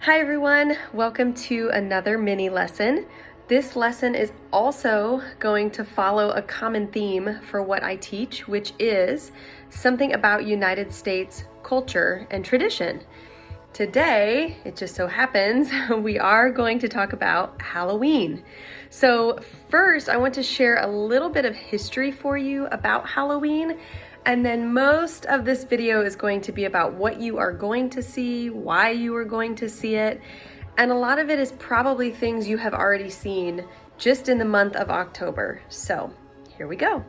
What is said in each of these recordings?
Hi everyone, welcome to another mini lesson. This lesson is also going to follow a common theme for what I teach, which is something about United States culture and tradition. Today, it just so happens, we are going to talk about Halloween. So first, I want to share a little bit of history for you about Halloween. And then most of this video is going to be about what you are going to see, why you are going to see it, and a lot of it is probably things you have already seen just in the month of October. So here we go.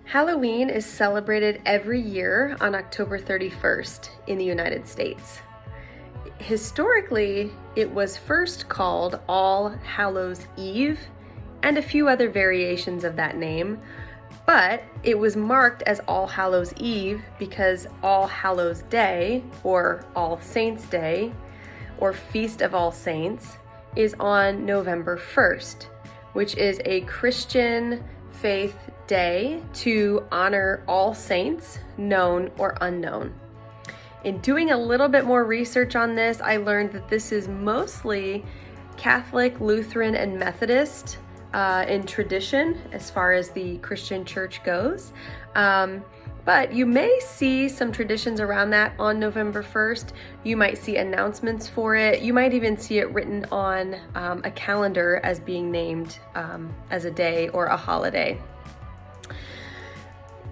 Halloween is celebrated every year on October 31st in the United States. Historically, it was first called All Hallows Eve and a few other variations of that name. But it was marked as All Hallows Eve because All Hallows Day, or All Saints Day, or Feast of All Saints, is on November 1st, which is a Christian faith day to honor all saints, known or unknown. In doing a little bit more research on this, I learned that this is mostly Catholic, Lutheran, and Methodist in tradition as far as the Christian church goes. But you may see some traditions around that on November 1st. You might see announcements for it. You might even see it written on a calendar as being named as a day or a holiday.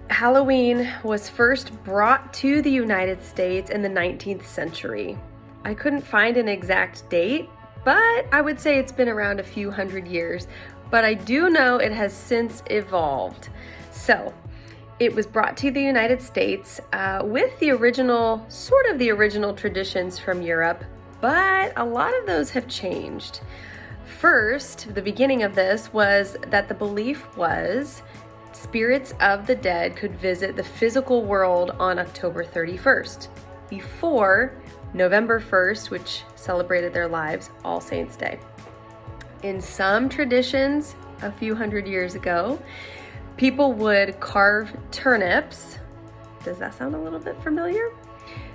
Halloween was first brought to the United States in the 19th century. I couldn't find an exact date, but I would say it's been around a few hundred years. But I do know it has since evolved. So it was brought to the United States with the original traditions from Europe, but a lot of those have changed. First, the beginning of this was that the belief was spirits of the dead could visit the physical world on October 31st, before November 1st, which celebrated their lives, All Saints Day. In some traditions, a few hundred years ago, people would carve turnips. Does that sound a little bit familiar?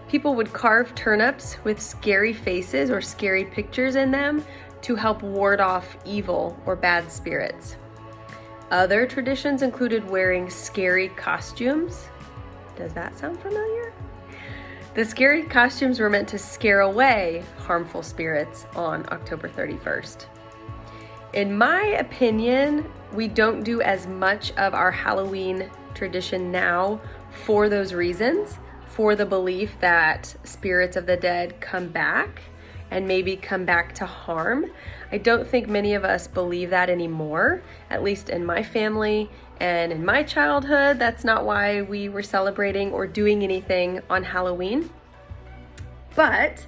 People would carve turnips with scary faces or scary pictures in them to help ward off evil or bad spirits. Other traditions included wearing scary costumes. Does that sound familiar? The scary costumes were meant to scare away harmful spirits on October 31st. In my opinion, we don't do as much of our Halloween tradition now for those reasons, for the belief that spirits of the dead come back and maybe come back to harm. I don't think many of us believe that anymore, at least in my family and in my childhood. That's not why we were celebrating or doing anything on Halloween. But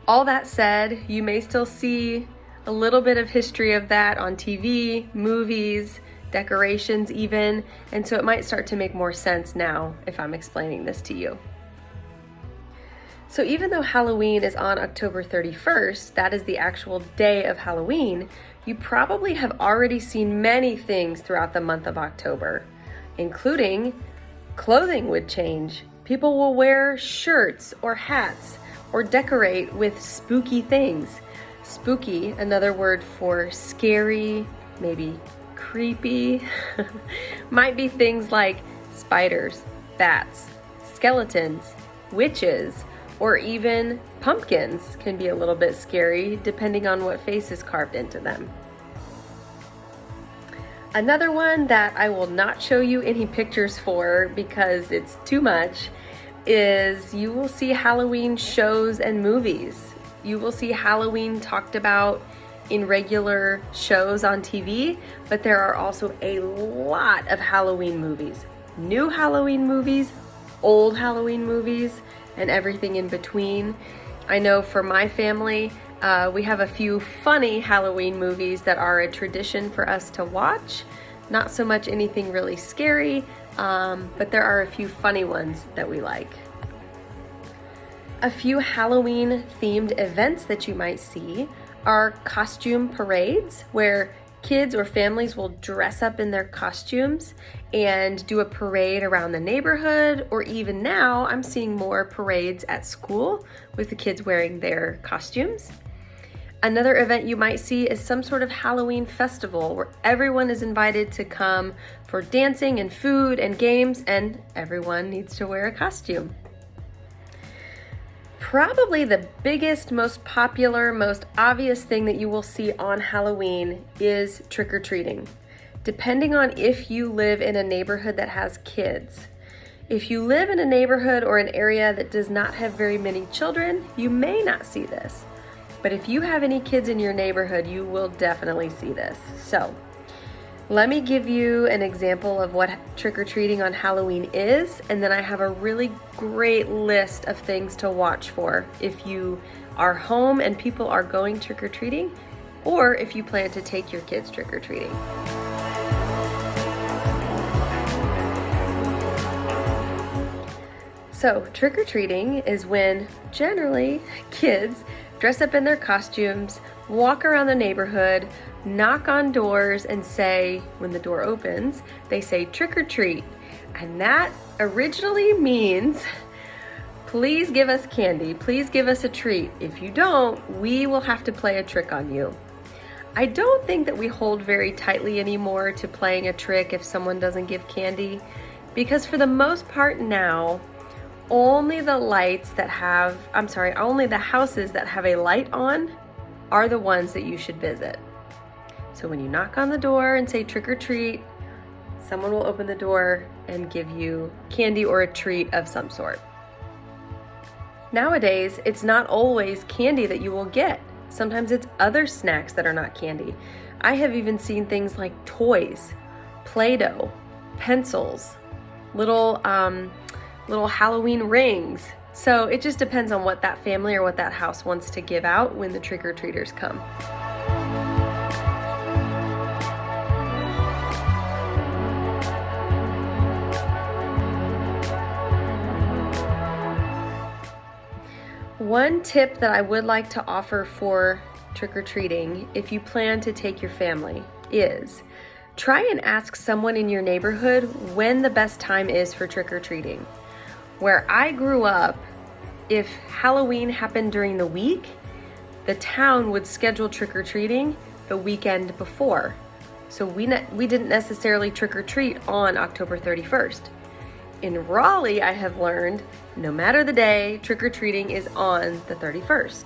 all that said, you may still see a little bit of history of that on TV, movies, decorations even, and so it might start to make more sense now if I'm explaining this to you. So even though Halloween is on October 31st, that is the actual day of Halloween, you probably have already seen many things throughout the month of October, including clothing would change. People will wear shirts or hats or decorate with spooky things. Spooky, another word for scary, maybe creepy, might be things like spiders, bats, skeletons, witches, or even pumpkins can be a little bit scary depending on what face is carved into them. Another one that I will not show you any pictures for because it's too much is you will see Halloween shows and movies. You will see Halloween talked about in regular shows on TV, but there are also a lot of Halloween movies. New Halloween movies, old Halloween movies, and everything in between. I know for my family, we have a few funny Halloween movies that are a tradition for us to watch. Not so much anything really scary, but there are a few funny ones that we like. A few Halloween themed events that you might see are costume parades where Kids or families will dress up in their costumes and do a parade around the neighborhood, or even now I'm seeing more parades at school with the kids wearing their costumes. Another event you might see is some sort of Halloween festival where everyone is invited to come for dancing and food and games, and everyone needs to wear a costume. Probably the biggest, most popular, most obvious thing that you will see on Halloween is trick-or-treating, depending on if you live in a neighborhood that has kids. If you live in a neighborhood or an area that does not have very many children, you may not see this. But if you have any kids in your neighborhood, you will definitely see this. So, let me give you an example of what trick-or-treating on Halloween is, and then I have a really great list of things to watch for if you are home and people are going trick-or-treating, or if you plan to take your kids trick-or-treating. So, trick-or-treating is when generally kids dress up in their costumes, walk around the neighborhood, knock on doors, and say, when the door opens, they say trick or treat. And that originally means, please give us candy, please give us a treat. If you don't, we will have to play a trick on you. I don't think that we hold very tightly anymore to playing a trick if someone doesn't give candy, because for the most part now, only the houses that have a light on are the ones that you should visit. So when you knock on the door and say trick or treat, someone will open the door and give you candy or a treat of some sort. Nowadays, it's not always candy that you will get. Sometimes it's other snacks that are not candy. I have even seen things like toys, Play-Doh, pencils, little Halloween rings. So it just depends on what that family or what that house wants to give out when the trick-or-treaters come. One tip that I would like to offer for trick-or-treating, if you plan to take your family, is try and ask someone in your neighborhood when the best time is for trick-or-treating. Where I grew up, if Halloween happened during the week, the town would schedule trick-or-treating the weekend before. So we didn't necessarily trick-or-treat on October 31st. In Raleigh, I have learned, no matter the day, trick-or-treating is on the 31st.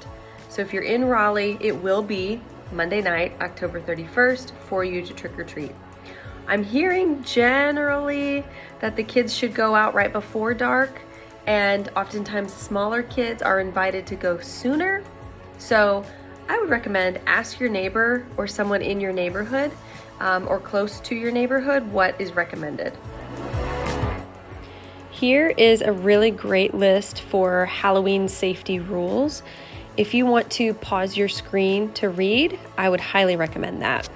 So if you're in Raleigh, it will be Monday night, October 31st, for you to trick-or-treat. I'm hearing generally that the kids should go out right before dark, and oftentimes smaller kids are invited to go sooner. So I would recommend ask your neighbor or someone in your neighborhood or close to your neighborhood what is recommended. Here is a really great list for Halloween safety rules. If you want to pause your screen to read, I would highly recommend that.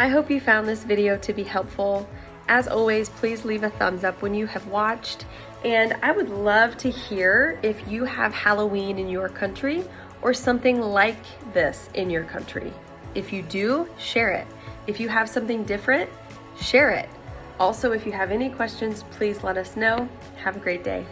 I hope you found this video to be helpful. As always, please leave a thumbs up when you have watched, and I would love to hear if you have Halloween in your country or something like this in your country. If you do, share it. If you have something different, share it. Also, if you have any questions, please let us know. Have a great day.